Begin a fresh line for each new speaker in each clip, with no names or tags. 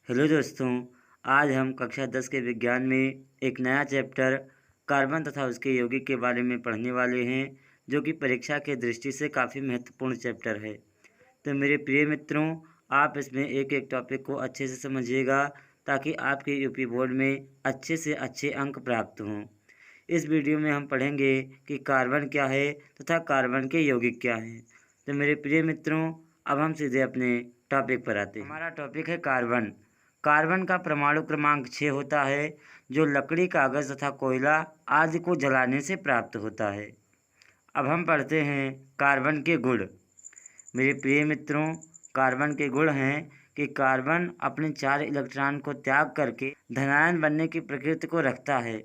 Hello दोस्तों, आज हम कक्षा 10 के विज्ञान में एक नया चैप्टर कार्बन तथा उसके यौगिक के बारे में पढ़ने वाले हैं, जो कि परीक्षा के दृष्टि से काफ़ी महत्वपूर्ण चैप्टर है। तो मेरे प्रिय मित्रों, आप इसमें एक एक टॉपिक को अच्छे से समझिएगा ताकि आपके यूपी बोर्ड में अच्छे से अच्छे अंक प्राप्त हों। इस वीडियो में हम पढ़ेंगे कि कार्बन क्या है तथा कार्बन के यौगिक क्या हैं। तो मेरे प्रिय मित्रों, अब हम सीधे अपने टॉपिक पर आते हैं। हमारा टॉपिक है कार्बन। कार्बन का परमाणु क्रमांक 6 होता है, जो लकड़ी, कागज़ तथा कोयला आदि को जलाने से प्राप्त होता है। अब हम पढ़ते हैं कार्बन के गुण। मेरे प्रिय मित्रों, कार्बन के गुण हैं कि कार्बन अपने 4 इलेक्ट्रॉन को त्याग करके धनायन बनने की प्रकृति को रखता है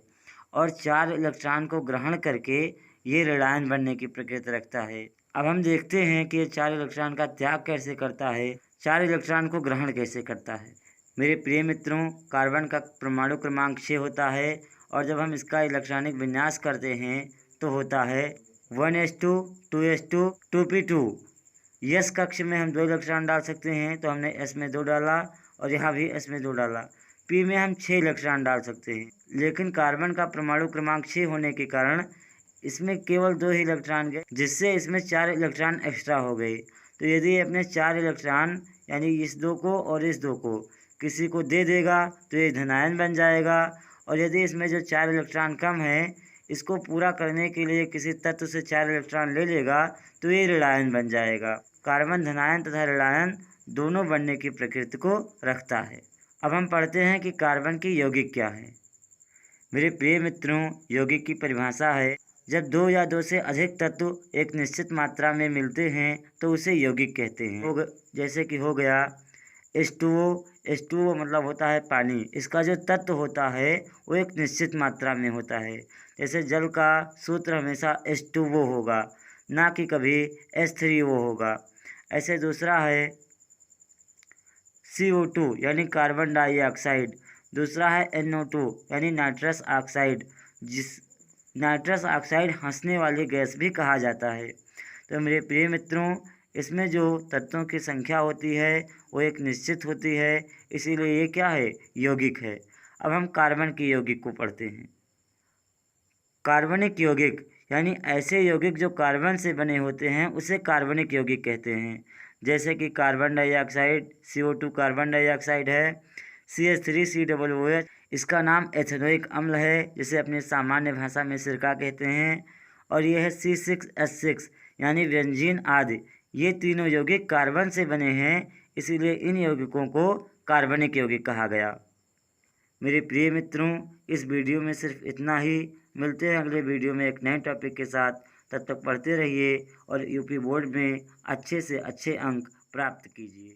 और 4 इलेक्ट्रॉन को ग्रहण करके ये ऋणायन बनने की प्रकृति रखता है। अब हम देखते हैं कि ये 4 इलेक्ट्रॉन का त्याग कैसे करता है, 4 इलेक्ट्रॉन को ग्रहण कैसे करता है। मेरे प्रिय मित्रों, कार्बन का परमाणु क्रमांक 6 होता है और जब हम इसका इलेक्ट्रॉनिक विन्यास करते हैं तो होता है 1s2 2s2 2p2। यस कक्ष में हम 2 इलेक्ट्रॉन डाल सकते हैं, तो हमने एस में 2 डाला और यहाँ भी एस में 2 डाला। पी में हम 6 इलेक्ट्रॉन डाल सकते हैं, लेकिन कार्बन का परमाणु क्रमांक 6 होने के कारण इसमें केवल 2 ही इलेक्ट्रॉन गए, जिससे इसमें 4 इलेक्ट्रॉन एक्स्ट्रा हो गए। तो यदि अपने 4 इलेक्ट्रॉन यानी इस 2 को और इस 2 को किसी को दे देगा तो ये धनायन बन जाएगा, और यदि इसमें जो 4 इलेक्ट्रॉन कम है इसको पूरा करने के लिए किसी तत्व से 4 इलेक्ट्रॉन ले लेगा तो ये ऋणायन बन जाएगा। कार्बन धनायन तथा ऋणायन दोनों बनने की प्रकृति को रखता है। अब हम पढ़ते हैं कि कार्बन की यौगिक क्या है। मेरे प्रिय मित्रों, यौगिक की परिभाषा है, जब 2 या 2 से अधिक तत्व एक निश्चित मात्रा में मिलते हैं तो उसे यौगिक कहते हैं। जैसे कि हो गया H2O मतलब होता है पानी। इसका जो तत्व होता है वो एक निश्चित मात्रा में होता है। जैसे जल का सूत्र हमेशा H2O होगा, ना कि कभी H3O होगा। ऐसे दूसरा है CO2 यानी कार्बन डाइऑक्साइड, दूसरा है NO2 यानी नाइट्रस ऑक्साइड, जिस नाइट्रस ऑक्साइड हंसने वाली गैस भी कहा जाता है। तो मेरे प्रिय मित्रों, इसमें जो तत्वों की संख्या होती है वो एक निश्चित होती है, इसीलिए ये क्या है, यौगिक है। अब हम कार्बन के यौगिक को पढ़ते हैं। कार्बनिक यौगिक यानी ऐसे यौगिक जो कार्बन से बने होते हैं उसे कार्बनिक यौगिक कहते हैं। जैसे कि carbon dioxide CO2 carbon dioxide है, CH3COOH इसका नाम एथेनोइक अम्ल है, जिसे अपनी सामान्य भाषा में सिरका कहते हैं, और यह है C6H6 यानी बेंजीन आदि। ये तीनों यौगिक कार्बन से बने हैं, इसीलिए इन यौगिकों को कार्बनिक यौगिक कहा गया। मेरे प्रिय मित्रों, इस वीडियो में सिर्फ इतना ही। मिलते हैं अगले वीडियो में एक नए टॉपिक के साथ। तब तक पढ़ते रहिए और यूपी बोर्ड में अच्छे से अच्छे अंक प्राप्त कीजिए।